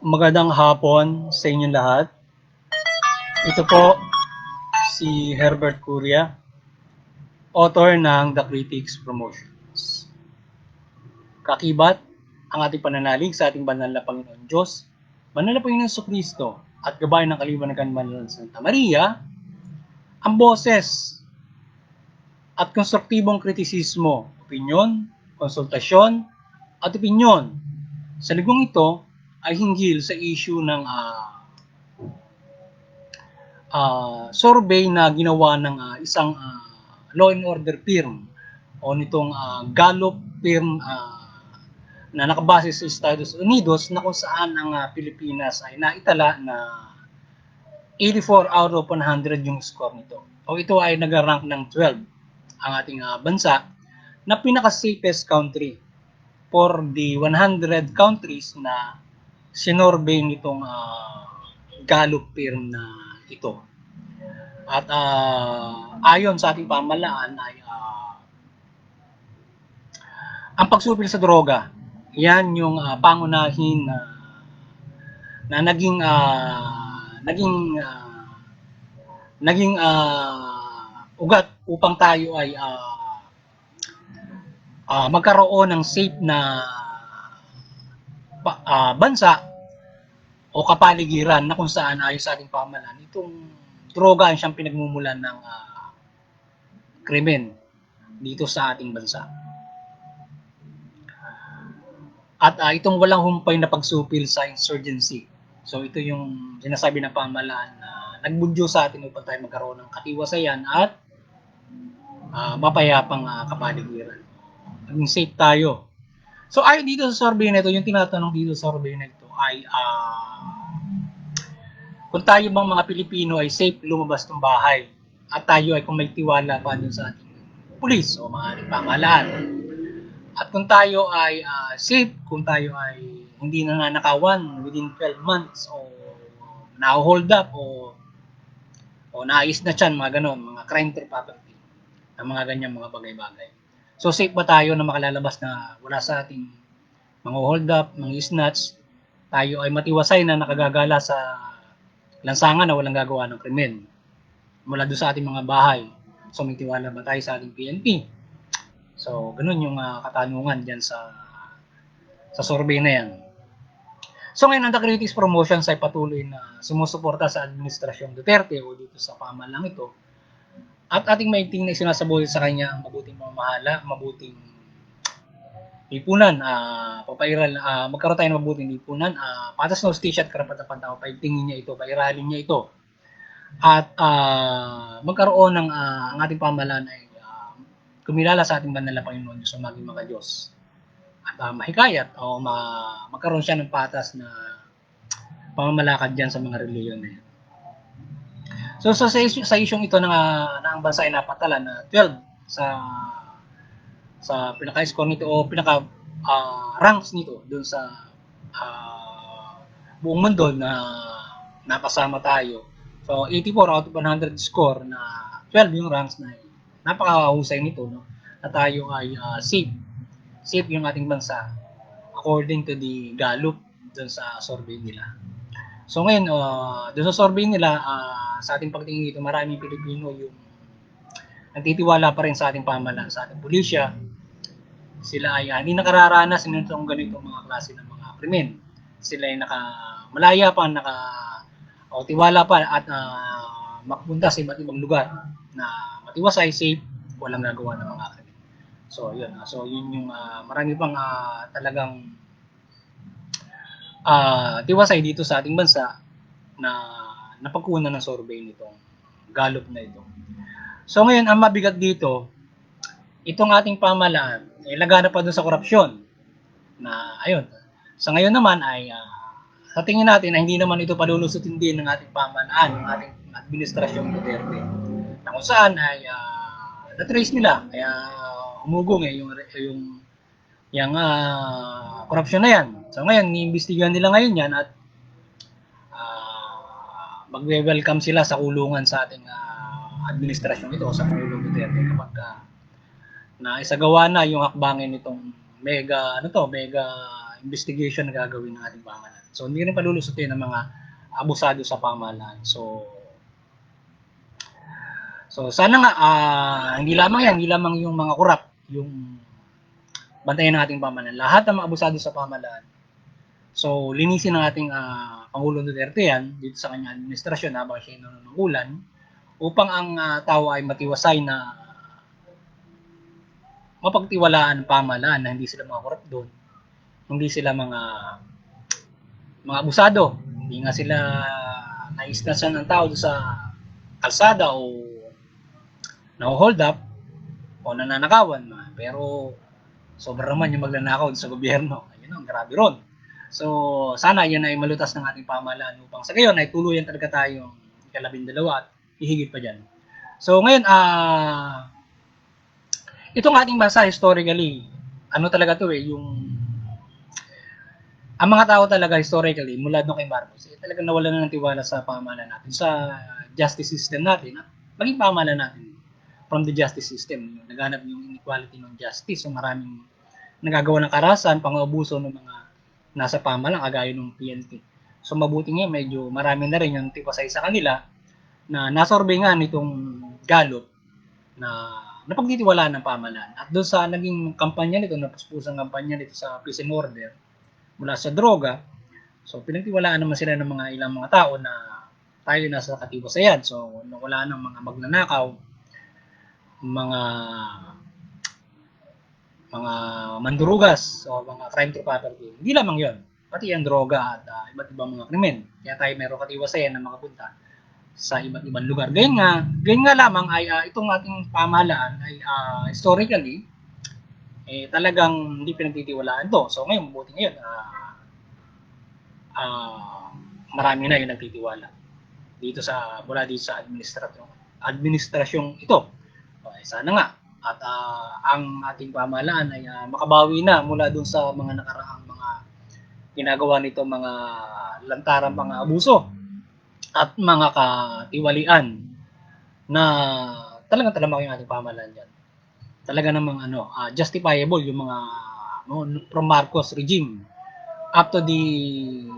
Magandang hapon sa inyong lahat. Ito po si Herbert Curia, author ng The Critics Promotions. Kakibat ang ating pananalig sa ating banal na Panginoon Diyos, banal na Panginoon Jesucristo, at gabay ng kaliwanagan banal ng Santa Maria, ang boses at konstruktibong kritisismo, opinyon, konsultasyon, at opinyon sa ligong ito ay hinggil sa issue ng survey na ginawa ng isang law and order firm o nitong Gallup firm na nakabase sa Estados Unidos, na kung saan ang Pilipinas ay naitala na 84 out of 100 yung score nito. O ito ay nag-rank ng 12 ang ating bansa na pinaka-safest country for the 100 countries na sinorvey nitong Gallup firm na ito. At ayon sa ating pamahalaan ay ang pagsupil sa droga, yan yung pangunahin na naging ugat upang tayo ay magkaroon ng safe na bansa o kapaligiran na kung saan ayon sa ating pamahalaan itong droga ang siyang pinagmumulan ng krimen dito sa ating bansa. At itong walang humpay na pagsupil sa insurgency. So ito yung sinasabi ng pamahalaan na nagbudyo sa atin upang tayo magkaroon ng katiwasayan at mapayapang kapaligiran. Maging safe tayo. So ayon dito sa survey na ito, yung tinatanong dito sa survey na ito ay kung tayo bang mga Pilipino ay safe lumabas ng bahay at tayo ay kung may tiwala pa dun sa ating pulis o mga ating pamahalaan. At kung tayo ay safe, kung tayo ay hindi nananakawan within 12 months o na-hold up o naayos na tiyan, mga ganon, mga crime to property, ang mga ganyan mga bagay-bagay. So safe ba tayo na makalalabas na wala sa ating mga hold up, mga snatch, tayo ay matiwasay na nakagagala sa lansangan na walang gagawa ng krimen mula doon sa ating mga bahay. So may tiwala ba tayo sa ating PNP? So ganun yung katanungan dyan sa survey na yan. So ngayon ang The Critics Promotions ay patuloy na sumusuporta sa Administrasyong Duterte o dito sa pamahalang ito, at ating maigting na sinasabuhay sa kanya ang mabuting pamamahala, mabuting lipunan, papairal, magkaroon tayo ng mabuting lipunan, patas na hustisya at karapatan tao, paigtingin niya ito, pairalin niya ito, at magkaroon ng ang ating pamahalaan ay kumilala sa ating banal na Panginoon Diyos o maging mga Diyos, at mahikayat o magkaroon siya ng patas na pamamalakad dyan sa mga reliyon na yan. So sa isyong ito na ang bansa ay napatala na 12 sa pinaka-score nito o pinaka ranks nito doon sa buong mundo na napasama tayo. So 84 out of 100 score na 12 yung ranks na napakahusay nito, no? Na tayo ay safe yung ating bansa according to the Gallup doon sa survey nila. So ngayon, doon sa survey nila, sa ating pagtingin dito, maraming Pilipino yung nagtitiwala pa rin sa ating pamahalaan, sa ating pulisya. Sila ay hindi nakararanas nitong ganitong mga klase ng mga krimen. Sila ay malaya pa, tiwala pa at makapunta sa iba't ibang lugar na matiwasay, safe, walang gagawa ng mga krimen. So yun, so yun yung marami pang talagang tiwasay dito sa ating bansa na napagkunan ng survey nitong Gallup na ito. So ngayon, ang mabigat dito, itong ating pamahalaan ay lagana pa doon sa korupsyon na ayun. Sa ngayon naman ay sa tingin natin ay hindi naman ito palulusutin din ng ating pamahalaan, ng ating administrasyong Duterte, na kung saan ay na-trace nila, kaya umugong yung korupsyon na yan. So ngayon, niimbestigahan nila ngayon yan at magwe-welcome sila sa kulungan sa ating administrasyon ito, sa Pangulong Duterte, kapag na isagawa na yung hakbangin nitong mega investigation na gagawin ng ating pamahalaan. So hindi rin palulusutin ng mga abusado sa pamahalaan. So sana nga hindi lamang yung mga korap yung bantayan ng ating pamahalaan. Lahat ng mga abusado sa pamahalaan. So linisin ng ating Pangulong Duterte yan dito sa kanyang administrasyon habang siya nanunungkulan upang ang tao ay matiwasay na mapagtiwalaan ng pamahalaan na hindi sila mga korap doon. Hindi sila mga abusado. Hindi nga sila na-istasan ng tao sa kalsada o na-hold up o nananakawan. Pero sobra naman yung magnanakaw sa gobyerno. Ayun ang grabe ron. So sana yan ay malutas ng ating pamahalaan upang sa gayon ay tuluyan talaga tayong ika-12 at hihigit pa dyan. So ngayon itong ating bansa historically, ano talaga to yung ang mga tao talaga historically mula doon kay Marcos, talagang nawalan na ng tiwala sa pamahalaan natin, sa justice system natin, at maging pamahalaan natin from the justice system. Naghanap yung inequality ng justice, so maraming nagagawa ng karahasan, pang-abuso ng mga nasa pamahalaan, kagaya ng PNP. So mabuti nga, medyo marami na rin yung tipasay sa kanila na nasurvey nga nitong Gallup na napagtitiwalaan ng pamahalaan. At doon sa naging kampanya nito, napuspusang kampanya nito sa peace and order mula sa droga, so pinagtiwalaan naman sila ng mga ilang mga tao na tayo nasa katiwasayan. So wala nang mga magnanakaw, mga mandurugas o mga crime to property. Hindi lamang yon, pati ang droga at iba't ibang mga krimen. Kaya tayo meron katiwasayan na makapunta sa iba't ibang lugar. Ganyan nga lamang ay itong ating pamahalaan ay historically talagang hindi pinagtitiwalaan to. So ngayon, buti ngayon marami na yung nagtitiwala dito mula dito sa administrasyong ito. Okay, sana nga at ang ating pamahalaan ay makabawi na mula dun sa mga nakaraang mga ginagawa nito, mga lantarang mga abuso at mga katiwalian na talagang talamak yung ating pamahalaan dyan. Talaga namang justifiable yung mga from Marcos regime up to the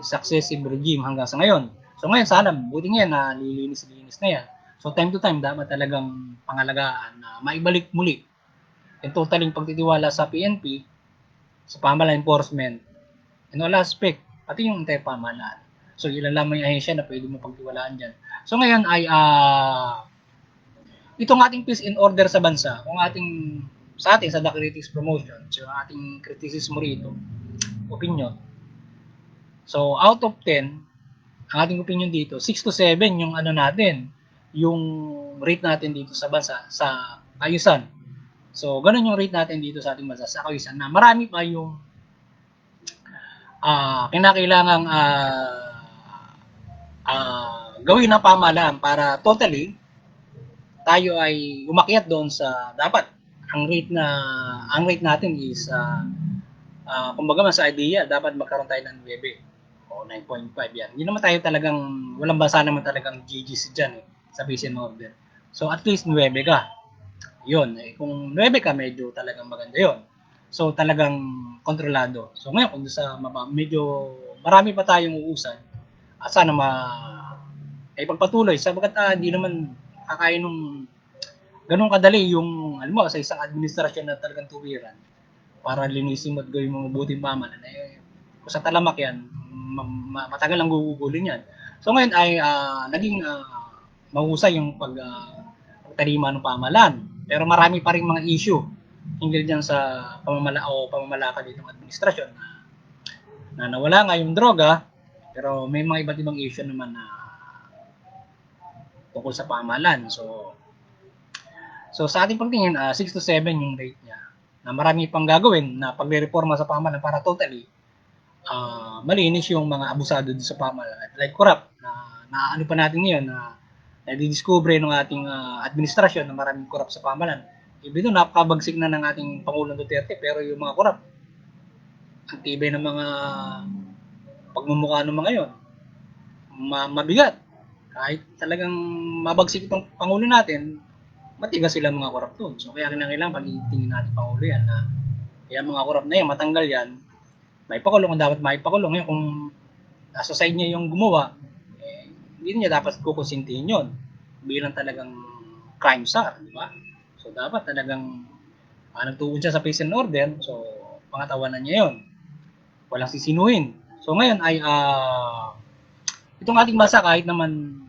successive regime hanggang sa ngayon. So ngayon sana buti nga na lilinis na yan. So time to time dapat talagang pangalagaan na maibalik muli yung totaling pagtitiwala sa PNP, sa pamahalaan enforcement, in all aspect, pati yung entire pamahalaan. So ilan lamang yung ahensya na pwede mo pagtiwalaan dyan. So ngayon ay itong ating peace and order sa bansa, kung sa ating sa The Critics Promotion, so ating kritisismo rito, opinion. So out of 10, ang ating opinion dito, 6 to 7 yung natin, yung rate natin dito sa bansa, sa ayusan. So ganun yung rate natin dito sa ating bansa, sa ayusan, na marami pa yung kinakailangang gawin ng pamahalaan para totally tayo ay umakyat doon sa dapat ang rate natin is kumbaga man sa idea dapat magkaroon tayo ng 9 o 9.5 yan. Hindi naman tayo talagang walang bansa naman talagang GGC diyan sa peace and order. So at least 9 ka. 'Yun, kung 9 ka medyo talagang maganda 'yon. So talagang kontrolado. So ngayon kung sa medyo marami pa tayong uusan at sana ipagpatuloy sapagkat hindi naman kakain nung ganun kadali yung alam mo sa isang administrasyon na talagang tuwiran para linisin mo at gawin mo mabuting pamahalaan. Kung sa talamak yan, matagal ang gugugulin yan. So ngayon ay naging mahusay yung pagtalima ng pamahalaan. Pero marami pa rin mga issue hinggil dyan sa pamamalakad ditong administrasyon na nawala nga yung droga, pero may mga iba't ibang issue naman na tungkol sa pamahalaan. So sa ating pagtingin, 6 to 7 yung rate niya na marami pang gagawin na pagre-reforma sa pamahalaan para totally malinis yung mga abusado sa pamahalaan. Like corrupt, na ano pa natin ngayon na nadidiscover ng ating administrasyon na maraming corrupt sa pamahalaan. Ibig doon, napakabagsik na ng ating Pangulong Duterte, pero yung mga corrupt, ang tibay ng mga pagmumukha ng mga yon, mabigat. Kahit talagang mabagsik itong Pangulo natin, matigas sila mga corrupt doon. So kaya kailangan pag-itingin natin Pangulo yan na kaya mga corrupt na yan, matanggal yan, may pakulong kung dapat may pakulong. Ngayon kung nasa side niya yung gumawa, hindi niya dapat kukonsintihin yun bilang talagang crime star, di ba? So dapat talagang nagtuon siya sa peace and order, so pangatawanan niya yun. Walang sisinuhin. So ngayon ay itong ating bansa kahit naman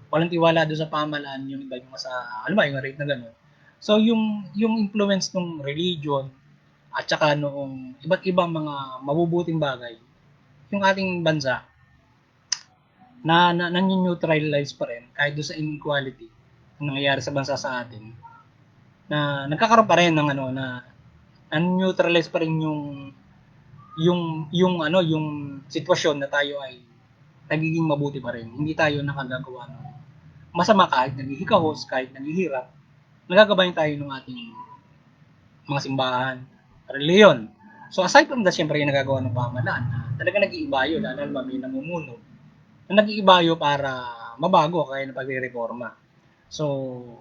walang tiwala doon sa pamahalaan yung iba yung sa yung rate na gano'n. So yung influence ng religion at saka noong iba't ibang mga mabubuting bagay, yung ating bansa na neutralize pa rin kahit doon sa inequality na nangyayari sa bansa sa atin, na nagkakaroon pa rin ng na neutralize pa rin yung sitwasyon na tayo ay nagiging mabuti pa rin. Hindi tayo nakagagawa ng masama kahit naghihikahos, kahit naghihirap. Nagagabayan tayo ng ating mga simbahan, reliyon. So aside from that, syempre yung nagagawa ng pamahalaan na talaga nag-iibayo, lalo na may namumuno, na nag-iibayo para mabago kaya na pagre-reforma. So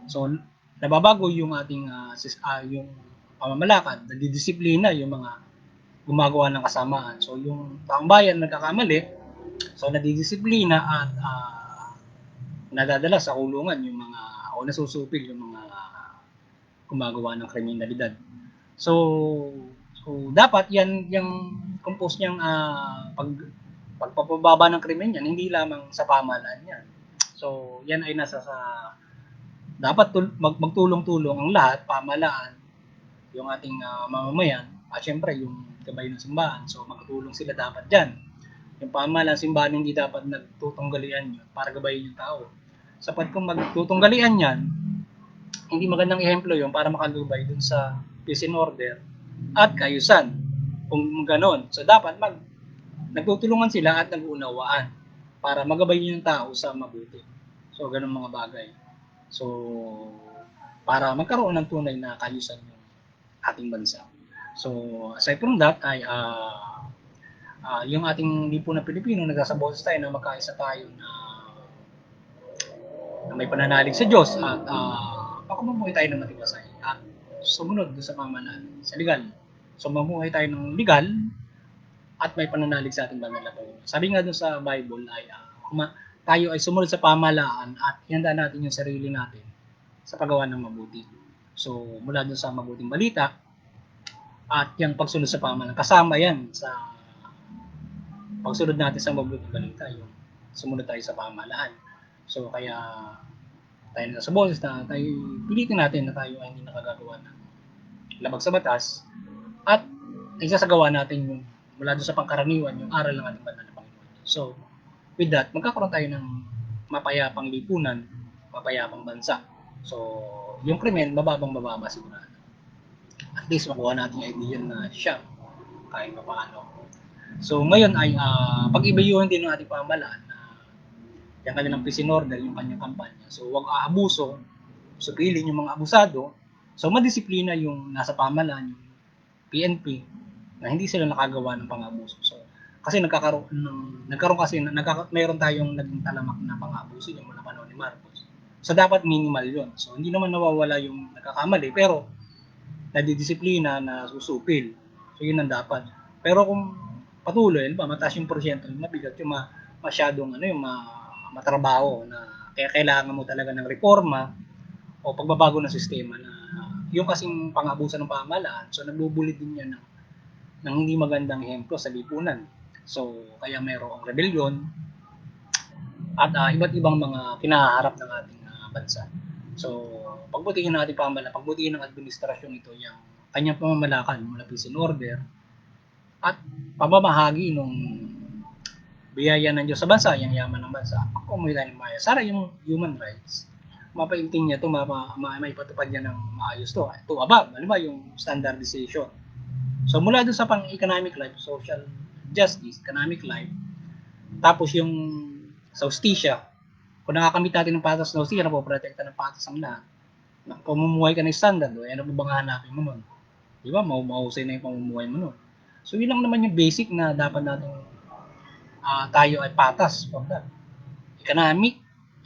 nababago yung ating yung pamamalakad, nadidisiplina yung mga gumagawa ng kasamaan. So yung taong bayan nagkakamali, so nadidisiplina at nadadala sa kulungan yung mga o nasusupil yung mga gumagawa ng kriminalidad. So dapat yan yung compose niyang pagpapababa ng krimen yan, hindi lamang sa pamahalaan yan. So yan ay nasa sa dapat magtulong-tulong ang lahat, pamahalaan, yung ating mamamayan, at syempre yung gabay ng simbahan. So magtulong sila dapat dyan. Yung pamahalaan, simbahan hindi dapat nagtutunggalian yun para gabayin yung tao. Sapat kung magtutunggalian yan, hindi magandang ehemplo yun para makalubay dun sa peace and order at kaayusan. Kung ganon, so dapat nagtutulungan sila at nag-uunawaan para magabay yung tao sa mabuti. So ganun mga bagay. So para magkaroon ng tunay na kaayusan yung ating bansa. So aside from that ay yung ating lipunan na Pilipino, nagsasaboses tayo na magkaisa tayo na may pananalig sa Diyos at mamuhay tayo ng matiwasay at sumunod sa pamahalaan, sa legal. So mamuhay tayo ng legal at may pananalig sa ating banal na Panginoon. Sabi nga dun sa Bible ay tayo ay sumunod sa pamahalaan at ihanda natin yung sarili natin sa paggawa ng mabuti. So mula dun sa mabuting balita at yung pagsunod sa pamahalaan, kasama yan sa pagsunod natin sa mabuting balita, yung sumunod tayo sa pamahalaan. So kaya tayo nasa boses na tayo pilitin natin na tayo ay hindi nakagagawa ng labag sa batas at isasagawa natin yung mula doon sa pangkaraniwan yung aral ng ating banal na Panginoon. So with that, magkakaroon tayo ng mapayapang lipunan, mapayapang bansa. So yung krimen, bababa sigurado. At least makuha natin yung idea na siya kahit pa paano. So ngayon ay pag-ibayuhan din ng ating pamahalaan na yung kanilang peace and order, yung kanyang kampanya. So huwag aabuso, supilin yung mga abusado. So madisiplina yung nasa pamahalaan, yung PNP, na hindi sila nakagawa ng pang-abuso. So kasi mayroon tayong naging talamak na pang-abuso yung mga panahon ni Marcos. So dapat minimal yun. So hindi naman nawawala yung nagkakamali, pero nadidisiplina na susupil. So yun ang dapat. Pero kung patuloy, mataas yung porsyento, mabigat yung masyadong yung matrabaho na kaya kailangan mo talaga ng reforma o pagbabago ng sistema na yung kasing pang-abusan ng pamahalaan, so nagbubulid din yan ng hindi magandang ehemplo sa lipunan. So kaya mayroong rebellion at iba't ibang mga kinaharap ng ating bansa. So pagbutihin ng ating pamahalaan, pagbutihin ng administrasyon ito yung kanyang pamamalakan mula peace and order at pamamahagi nung biyaya ng Diyos sa bansa, yung yaman ng bansa, kumuha tayo ng maya. Sana yung human rights, mapainting niya ito, maipatupad niya ng maayos to. Ito above, ano ba yung standardization. So mula doon sa pang-economic life, social justice, economic life, tapos yung sa hustisya, kung nakakamit natin ng patas na hustisya, napoprotekta ng patas ang lahat, pamumuhay ka ng standard, ano ba bang hanapin mo nun? Di ba? Mahusay na yung pamumuhay mo nun. So yun lang naman yung basic na dapat natin tayo ay patas from that. Economic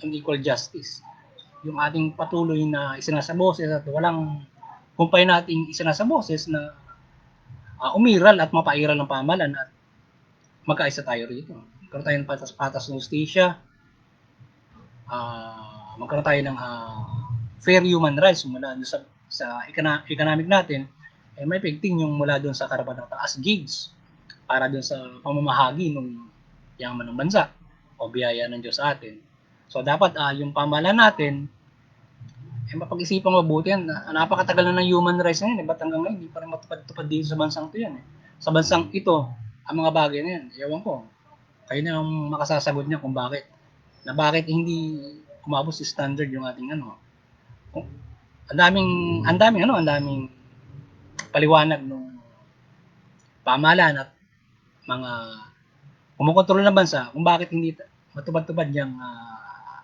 and equal justice. Yung ating patuloy na isinasaboses at walang kumpay nating isinasaboses na umiral at mapairal ng pamahalaan at magkaisa tayo rito. magkaroon tayo ng patas ng justisya, magkaroon tayo ng fair human rights mula doon sa economic natin, may epekting yung mula doon sa karapatang taas gigs para doon sa pamamahagi ng yaman ng bansa o biyaya ng Diyos sa atin. So dapat yung pamahalaan natin mapag-isipan mabuti yan. Napakatagal na ng human rights na yan. Ba't hanggang ngayon, hindi pa rin matupad-tupad dito sa bansang ito yan. Sa bansang ito, ang mga bagay na yan. Ewan ko. Kayo na ang makasasagot niya kung bakit. Na bakit hindi umabot si standard yung ating ang daming paliwanag ng pamahalaan at mga kumukontrol ng bansa kung bakit hindi matupad-tupad yung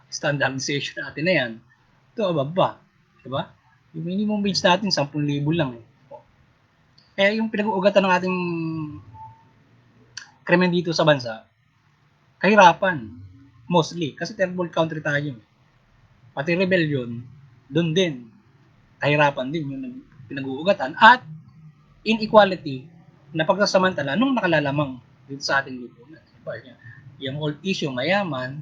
standardization natin na yan. Ito, ababa. Diba? Yung minimum wage natin, 10,000 lang. Kaya yung pinag-uugatan ng ating krimen dito sa bansa, kahirapan. Mostly. Kasi third world country tayo. Pati rebellion, doon din. Kahirapan din yung pinag-uugatan. At inequality na pagsasamantala nung nakalalamang dito sa ating lipunan. Diba? Yung old issue, mayaman,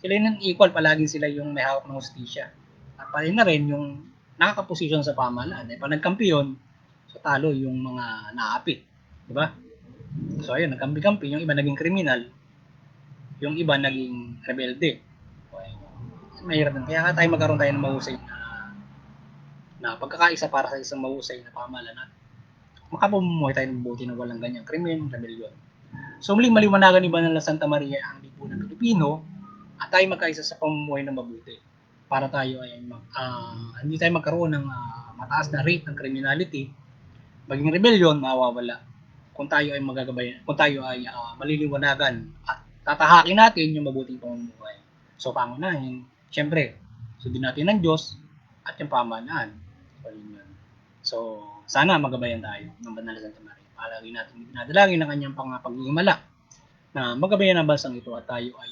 sila yung equal, palagi sila yung may hawak ng hustisya. At pala na rin yung nakakaposisyon sa pamahalaan. Pag nagkampiyon, so talo yung mga naapit. Diba? So ayun, nagkampi-kampi, yung iba naging kriminal, yung iba naging rebelde. Okay. Mahirap din. Kaya tayo magkaroon tayo ng mahusay na pagkakaisa para sa isang mahusay na pamahalaan at makapamumuhay tayo ng buti na walang ganyang krimen, rebellion. So muling maliwanagan ni Banal na Santa Maria ang lipunan Pilipino at tayo magkaisa sa pamumuhay ng mabuti para tayo ay hindi tayo magkaroon ng mataas na rate ng criminality, maging rebellion, mawawala. Kung tayo ay magagabayan, kung tayo ay maliliwanagan at tatahakin natin yung mabuting pamumuhay. So pangunahin, syempre, sundin natin ng Diyos at yung pamahalaan. So sana magabayan tayo ng Banal na Santa Maria. Palagi natin dinadalangin ang kanyang paghihimalak na magabayan ang bansang ito at tayo ay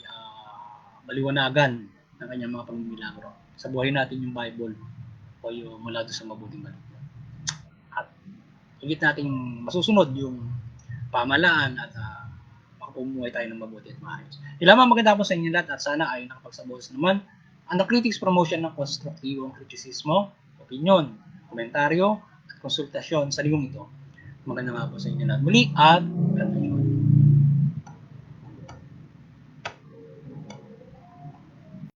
maliwanagan ng kanyang mga pagmimilagro. Sa buhay natin yung Bible o yung mula doon sa mabuting balita. At higit nating masusunod yung pamahalaan at makapumuhay tayo ng mabuti at maayos. Ilamang maganda po sa inyo lahat at sana ay nakapagsabuhos naman ang The Critics promotion ng konstruktibong kritisismo, opinion, komentaryo at konsultasyon sa lingong ito. Maganda nga po sa inyo lahat muli at